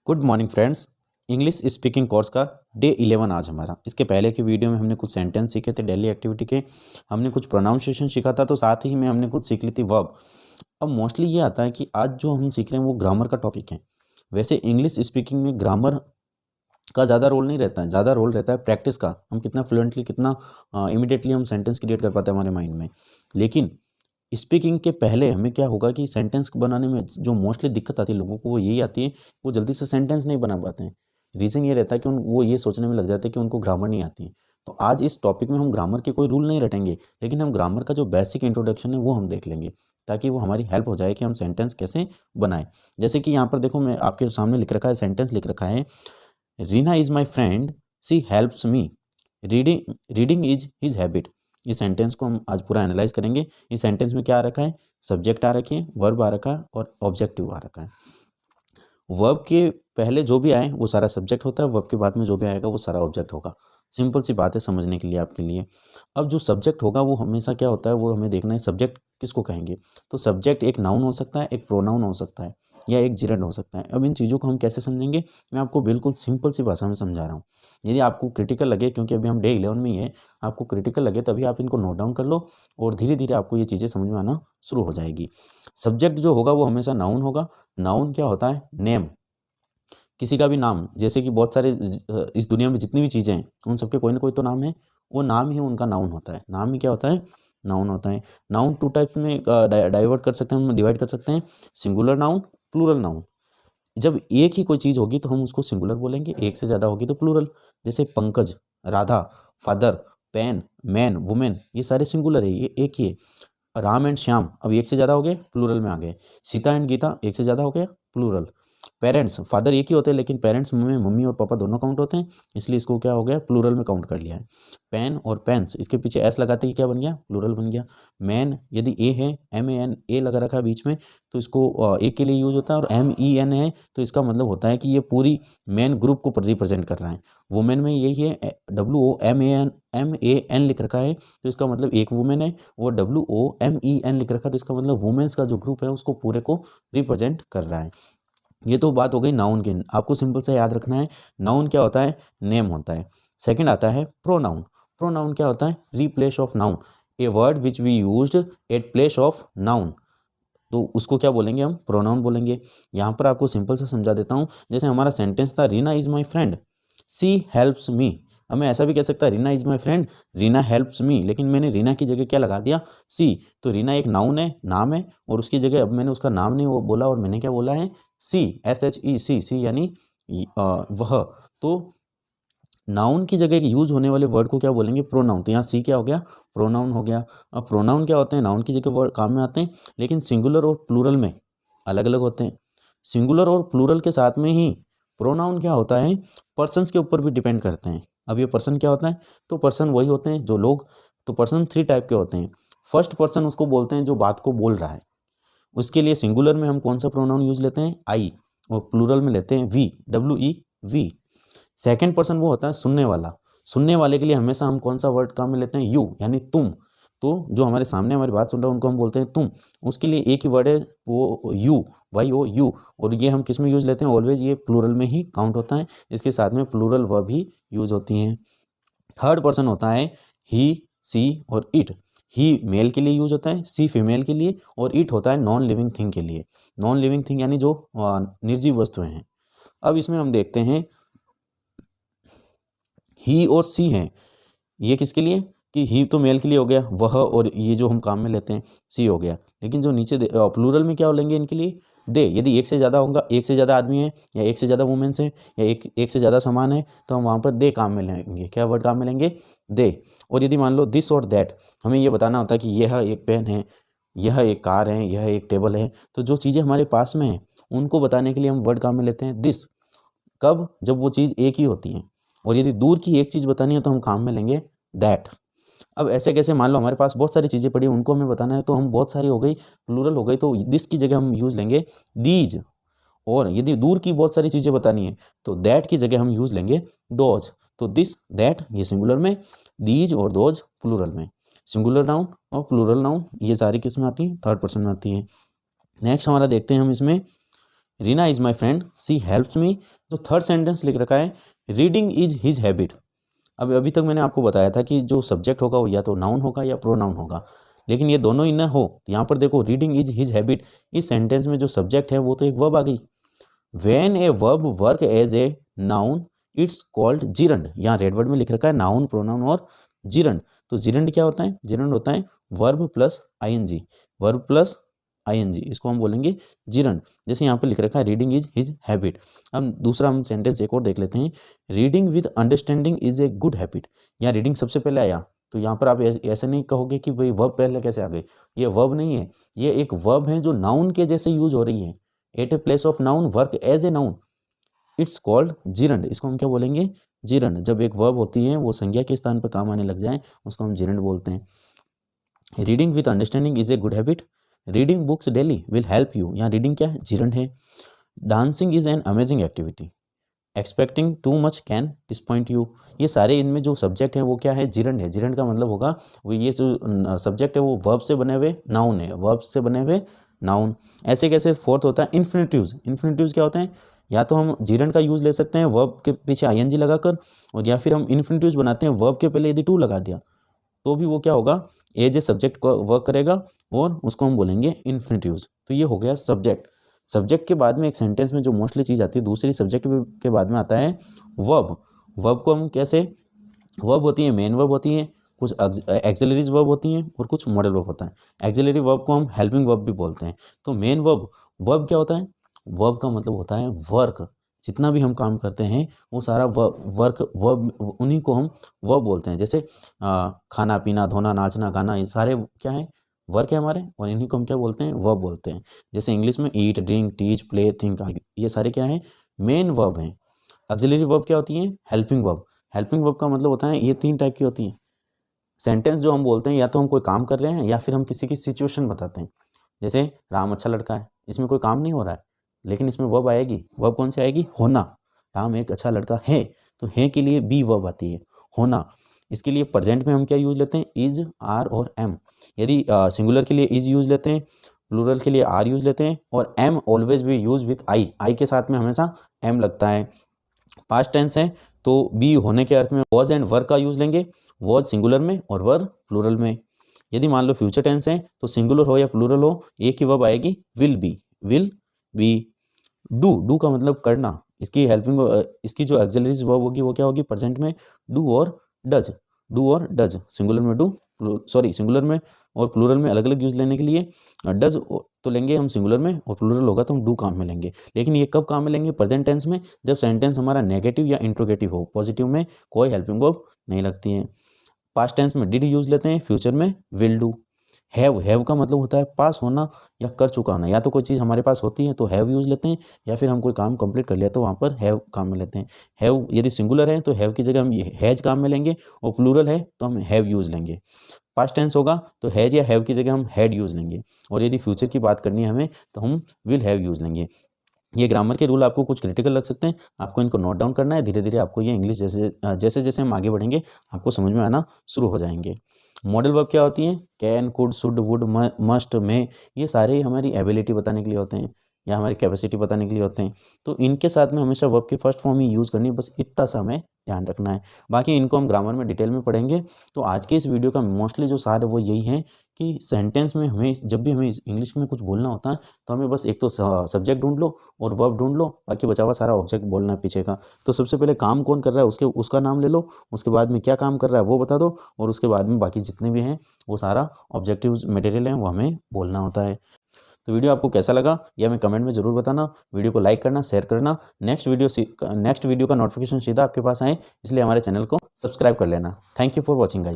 Good morning friends. English speaking course का day 11 आज हमारा। इसके पहले के वीडियो में हमने कुछ सेंटेंस सीखे थे डेली एक्टिविटी के, हमने कुछ प्रोनाउंसिएशन सीखा था, तो साथ ही में हमने कुछ सीख ली थी वर्ब। अब मोस्टली ये आता है कि आज जो हम सीख रहे हैं वो ग्रामर का टॉपिक है। वैसे इंग्लिश स्पीकिंग में ग्रामर का ज़्यादा रोल नहीं रहता है, ज़्यादा रोल रहता है प्रैक्टिस का। हम कितना फ्लुएंटली, कितना इमिडिएटली हम सेंटेंस क्रिएट कर पाते हैं हमारे माइंड में। लेकिन स्पीकिंग के पहले हमें क्या होगा कि सेंटेंस बनाने में जो मोस्टली दिक्कत आती है लोगों को, वो यही आती है, वो जल्दी से सेंटेंस नहीं बना पाते हैं। रीज़न ये रहता है कि वो ये सोचने में लग जाते हैं कि उनको ग्रामर नहीं आती है। तो आज इस टॉपिक में हम ग्रामर के कोई रूल नहीं रटेंगे, लेकिन हम ग्रामर का जो बेसिक इंट्रोडक्शन है वो हम देख लेंगे, ताकि वो हमारी हेल्प हो जाए कि हम सेंटेंस कैसे बनाएं। जैसे कि यहाँ पर देखो, मैं आपके सामने लिख रखा है, सेंटेंस लिख रखा है, Reena is my friend, she helps me, reading is his habit. इस सेंटेंस को हम आज पूरा एनालाइज करेंगे। इस सेंटेंस में क्या आ रखा है, सब्जेक्ट आ रखी है, वर्ब आ रखा है और ऑब्जेक्टिव आ रखा है। वर्ब के पहले जो भी आए वो सारा सब्जेक्ट होता है, वर्ब के बाद में जो भी आएगा वो सारा ऑब्जेक्ट होगा। सिंपल सी बात है समझने के लिए आपके लिए। अब जो सब्जेक्ट होगा वो हमेशा क्या होता है, वो हमें देखना है सब्जेक्ट किसको कहेंगे। तो सब्जेक्ट एक नाउन हो सकता है, एक प्रोनाउन हो सकता है, या एक जिरेंड हो सकता है। अब इन चीज़ों को हम कैसे समझेंगे, मैं आपको बिल्कुल सिंपल सी भाषा में समझा रहा हूँ। यदि आपको क्रिटिकल लगे, क्योंकि अभी हम डे 11 में ही है, आपको क्रिटिकल लगे तभी आप इनको नोट डाउन कर लो और धीरे धीरे आपको ये चीज़ें समझ में आना शुरू हो जाएगी। सब्जेक्ट जो होगा वो हमेशा नाउन होगा। नाउन क्या होता है, नेम, किसी का भी नाम। जैसे कि बहुत सारे इस दुनिया में जितनी भी चीज़ें हैं उन सबके कोई ना कोई तो नाम है, वो नाम ही उनका नाउन होता है। नाम ही क्या होता है, नाउन होता है। नाउन टू टाइप्स में डाइवर्ट कर सकते हैं, हम डिवाइड कर सकते हैं, सिंगुलर नाउन, प्लूरल नाउन। जब एक ही कोई चीज़ होगी तो हम उसको सिंगुलर बोलेंगे, एक से ज़्यादा होगी तो प्लूरल। जैसे Pankaj, Radha, father, pen, man, women, ये सारे सिंगुलर है, ये एक ही है। राम एंड श्याम, अब एक से ज़्यादा हो गए, प्लूरल में आ गए। सीता एंड गीता, एक से ज़्यादा हो गया, प्लूरल। पेरेंट्स, फादर एक ही होते हैं, लेकिन पेरेंट्स में मम्मी और पापा दोनों काउंट होते हैं, इसलिए इसको क्या हो गया, प्लूरल में काउंट कर लिया है। पेन और पेन्स, इसके पीछे एस लगाते ही क्या बन गया, प्लूरल बन गया। मैन, यदि ए है, MAN, ए लगा रखा है बीच में, तो इसको एक के लिए यूज होता है। और MEN है तो इसका मतलब होता है कि ये पूरी मैन ग्रुप को रिप्रेजेंट कर रहा है। वुमेन में यही है, WOMAN लिख रखा है तो इसका मतलब एक वुमेन है। और WOMEN लिख रखा है तो इसका मतलब वुमेन्स का जो ग्रुप है उसको पूरे को रिप्रेजेंट कर रहा है। ये तो बात हो गई नाउन की। आपको सिंपल से याद रखना है, नाउन क्या होता है, नेम होता है। सेकंड आता है प्रोनाउन। प्रोनाउन क्या होता है, replace of noun, a word which we used at place of noun, तो उसको क्या बोलेंगे, हम प्रोनाउन बोलेंगे। यहाँ पर आपको सिंपल से समझा देता हूँ। जैसे हमारा सेंटेंस था, Reena is my friend, she helps me. अब मैं ऐसा भी कह सकता, Reena is my friend, Reena helps me, लेकिन मैंने रीना की जगह क्या लगा दिया, सी। तो रीना एक नाउन है, नाम है, और उसकी जगह अब मैंने उसका नाम नहीं वो बोला, और मैंने क्या बोला है, सी, SHE, सी यानी वह। तो नाउन की जगह यूज होने वाले वर्ड को क्या बोलेंगे, प्रोनाउन। तो यहाँ सी क्या हो गया, प्रोनाउन हो गया। अब प्रोनाउन क्या होते हैं, नाउन की जगह वर्ड काम में आते हैं, लेकिन सिंगुलर और प्लूरल में अलग अलग होते हैं। सिंगुलर और प्लूरल के साथ में ही प्रोनाउन क्या होता है, पर्सन्स के ऊपर भी डिपेंड करते हैं। अब ये पर्सन क्या होता है, तो पर्सन वही होते हैं जो लोग। तो पर्सन 3 टाइप के होते हैं। फर्स्ट पर्सन उसको बोलते हैं जो बात को बोल रहा है, उसके लिए सिंगुलर में हम कौन सा प्रोनाउन यूज लेते हैं, आई, और प्लूरल में लेते हैं वी, WE, सेकेंड पर्सन वो होता है सुनने वाला। सुनने वाले के लिए हमेशा हम कौन सा वर्ड काम में लेते हैं, यू, यानी तुम। तो जो हमारे सामने हमारी बात सुन रहे हैं उनको हम बोलते हैं तुम, उसके लिए एक ही वर्ड है वो यू, YOU। और ये हम किस में यूज लेते हैं, ऑलवेज ये प्लूरल में ही काउंट होता है, इसके साथ में प्लूरल वर्ब भी यूज होती हैं। थर्ड पर्सन होता है ही, सी और इट। ही मेल के लिए यूज होता है, सी फीमेल के लिए, और इट होता है नॉन लिविंग थिंग के लिए। नॉन लिविंग थिंग यानी जो निर्जीव वस्तुएं हैं। अब इसमें हम देखते हैं ही और सी हैं, ये किसके लिए, कि ही तो मेल के लिए हो गया, वह, और ये जो हम काम में लेते हैं सी हो गया। लेकिन जो नीचे प्लूरल में क्या लेंगे इनके लिए, दे। यदि एक से ज़्यादा होगा, एक से ज़्यादा आदमी है, या एक से ज़्यादा वुमेन्स हैं, या एक से ज़्यादा सामान है, तो हम वहाँ पर दे काम में लेंगे। क्या वर्ड काम में लेंगे, दे। और यदि मान लो दिस और दैट, हमें ये बताना होता है कि यह एक पेन है, यह एक कार है, यह एक टेबल है। तो जो चीज़ें हमारे पास में हैं उनको बताने के लिए हम वर्ड काम में लेते हैं दिस। कब, जब वो चीज़ एक ही होती है। और यदि दूर की एक चीज़ बतानी है तो हम काम में लेंगे दैट। अब ऐसे कैसे, मान लो हमारे पास बहुत सारी चीज़ें पड़ी, उनको हमें बताना है, तो हम बहुत सारी हो गई, प्लूरल हो गई, तो दिस की जगह हम यूज़ लेंगे दीज। और यदि दूर की बहुत सारी चीज़ें बतानी है तो दैट की जगह हम यूज़ लेंगे दोज। तो दिस, दैट ये सिंगुलर में, दीज और दोज प्लूरल में। सिंगुलर नाउन और प्लूरल नाउन ये सारी किस में आती हैं, थर्ड पर्सन में आती हैं। नेक्स्ट हमारा देखते हैं हम इसमें, Reena is my friend, she helps me. तो थर्ड सेंटेंस लिख रखा है रीडिंग इज हिज हैबिट। अब अभी तक मैंने आपको बताया था कि जो सब्जेक्ट होगा वो या तो नाउन होगा या प्रोनाउन होगा, लेकिन ये दोनों ही ना हो। यहाँ पर देखो रीडिंग इज हिज हैबिट, इस सेंटेंस में जो सब्जेक्ट है वो तो एक वर्ब आ गई। When a verb work as a noun it's called gerund. यहाँ रेड वर्ड में लिख रखा है नाउन, प्रोनाउन और जिरंड। तो जिरंड क्या होता है? जिरंड होता है verb plus ING, verb plus ING, इसको हम बोलेंगे जिरंड। जैसे यहाँ पे लिख रखा है रीडिंग इज हिज हैबिट। अब दूसरा हम सेंटेंस एक और देख लेते हैं, reading with understanding is a good habit. यहाँ रीडिंग सबसे पहले आया, तो यहाँ पर आप ऐसे नहीं कहोगे कि भाई वर्ब पहले कैसे आ गई, ये वर्ब नहीं है, ये एक वर्ब है जो नाउन के जैसे यूज हो रही है। At a place of noun work as a noun it's called gerund. इसको हम क्या बोलेंगे? जिरंड। जब एक वर्ब होती है वो संज्ञा के स्थान पर काम आने लग जाए उसको हम जिरंड बोलते हैं। Reading with understanding is a good habit, reading books daily will help you. यहाँ रीडिंग क्या है? जिरंड है। Dancing is an amazing activity, expecting too much can disappoint you. ये सारे इनमें जो सब्जेक्ट है वो क्या है? जिरंड है। जिरंड का मतलब होगा वो ये जो सब्जेक्ट है वो वर्ब से बने हुए नाउन है, वर्ब से बने हुए नाउन। ऐसे कैसे? फोर्थ होता है इन्फिनिटिव्स। इन्फिनिटिव्स क्या होते हैं? या तो हम जिरंड का यूज़ ले सकते हैं वर्ब के पीछे आईएनजी लगाकर, और या फिर हम इन्फिनिटिव्स बनाते हैं वर्ब के पहले यदि टू लगा दिया तो भी वो क्या होगा? एज ए सब्जेक्ट को वर्क करेगा और उसको हम बोलेंगे इन्फिनिटिव्स। तो ये हो गया सब्जेक्ट। सब्जेक्ट के बाद में एक सेंटेंस में जो मोस्टली चीज़ आती है दूसरी सब्जेक्ट के बाद में आता है वर्ब। वर्ब को हम कैसे? वर्ब होती है मेन वर्ब होती है, कुछ एक्सिलरीज वर्ब होती हैं और कुछ मॉडल वर्ब होता है। एक्सिलरी वर्ब को हम हेल्पिंग वर्ब भी बोलते हैं। तो मेन वर्ब, वर्ब क्या होता है? वर्ब का मतलब होता है वर्क। जितना भी हम काम करते हैं वो सारा वर्क, वर्ब, उन्हीं को हम वर्ब बोलते हैं। जैसे खाना पीना, धोना, नाचना, गाना, ये सारे क्या है? वर्क है हमारे, और इन्हीं को हम क्या बोलते हैं? वर्ब बोलते हैं। जैसे इंग्लिश में ईट, ड्रिंक, टीच, प्ले, थिंक, ये सारे क्या हैं? मेन वर्ब हैं। ऑक्सिलरी वर्ब क्या होती हैं? Helping verb. हेल्पिंग वर्ब का मतलब होता है ये तीन टाइप की होती हैं। सेंटेंस जो हम बोलते हैं या तो हम कोई काम कर रहे हैं या फिर हम किसी की सिचुएशन बताते हैं। जैसे राम अच्छा लड़का है, इसमें कोई काम नहीं हो रहा है लेकिन इसमें वर्ब आएगी। वर्ब कौन सी आएगी? होना। राम एक अच्छा लड़का है, तो है के लिए बी वर्ब आती है, होना। इसके लिए प्रेजेंट में हम क्या यूज लेते हैं? इज, आर और एम। यदि सिंगुलर के लिए इज यूज लेते हैं, प्लूरल के लिए आर यूज लेते हैं, और एम ऑलवेज भी यूज विथ आई। आई के साथ में हमेशा एम लगता है। पास्ट टेंस है तो बी होने के अर्थ में वॉज एंड वर का यूज लेंगे, वॉज सिंगुलर में और वर प्लूरल में। यदि मान लो फ्यूचर टेंस है तो सिंगुलर हो या प्लूरल हो एक ही वर्ब आएगी, will be, will be. Do का मतलब करना, इसकी हेल्पिंग, इसकी जो एक्सिलरीज वर्ब होगी वो क्या होगी? प्रेजेंट में डू और डज, डू और डज। सिंगुलर में डू, सॉरी सिंगुलर में और प्लूरल में अलग अलग यूज लेने के लिए डज तो लेंगे हम सिंगुलर में, और प्लूरल होगा तो हम डू काम में लेंगे। लेकिन ये कब काम में लेंगे? प्रेजेंट टेंस में, जब सेंटेंस हमारा नेगेटिव या इंट्रोगेटिव हो। पॉजिटिव में कोई हेल्पिंग वर्ब नहीं लगती है। पास्ट टेंस में डिड यूज लेते हैं, फ्यूचर में विल डू। हैव का मतलब होता है पास होना या कर चुका होना। या तो कोई चीज़ हमारे पास होती है तो हैव यूज लेते हैं, या फिर हम कोई काम कंप्लीट कर लिया तो वहाँ पर हैव काम में लेते हैं। हैव यदि सिंगुलर है तो हैव की जगह हम हैज काम में लेंगे, और प्लूरल है तो हम हैव यूज लेंगे। पास्ट टेंस होगा तो हैज या हैव की जगह हम हैड यूज लेंगे, और यदि फ्यूचर की बात करनी है हमें तो हम विल हैव यूज लेंगे। ये ग्रामर के रूल आपको कुछ क्रिटिकल लग सकते हैं, आपको इनको नोट डाउन करना है। धीरे धीरे आपको ये इंग्लिश जैसे जैसे हम आगे बढ़ेंगे आपको समझ में आना शुरू हो जाएंगे। मॉडल वर्ब क्या होती हैं? Can, could, should, would, must, may. ये सारे हमारी एबिलिटी बताने के लिए होते हैं या हमारी कैपेसिटी बताने के लिए होते हैं। तो इनके साथ में हमेशा वर्ब की फर्स्ट फॉर्म ही यूज़ करनी है, बस इतना सा हमें ध्यान रखना है। बाकी इनको हम ग्रामर में डिटेल में पढ़ेंगे। तो आज के इस वीडियो का मोस्टली जो सार है वो यही है कि सेंटेंस में हमें जब भी हमें इंग्लिश में कुछ बोलना होता है तो हमें बस एक तो सब्जेक्ट ढूंढ लो और वर्ब ढूंढ लो, बाकी बचा हुआ सारा ऑब्जेक्ट बोलना है पीछे का। तो सबसे पहले काम कौन कर रहा है उसका नाम ले लो, उसके बाद में क्या काम कर रहा है वो बता दो, और उसके बाद में बाकी जितने भी हैं वो सारा ऑब्जेक्टिव मटेरियल है वो हमें बोलना होता है। तो वीडियो आपको कैसा लगा ये हमें कमेंट में ज़रूर बताना। वीडियो को लाइक करना, शेयर करना। नेक्स्ट वीडियो का नोटिफिकेशन सीधा आपके पास आए इसलिए हमारे चैनल को सब्सक्राइब कर लेना। Thank you for watching guys.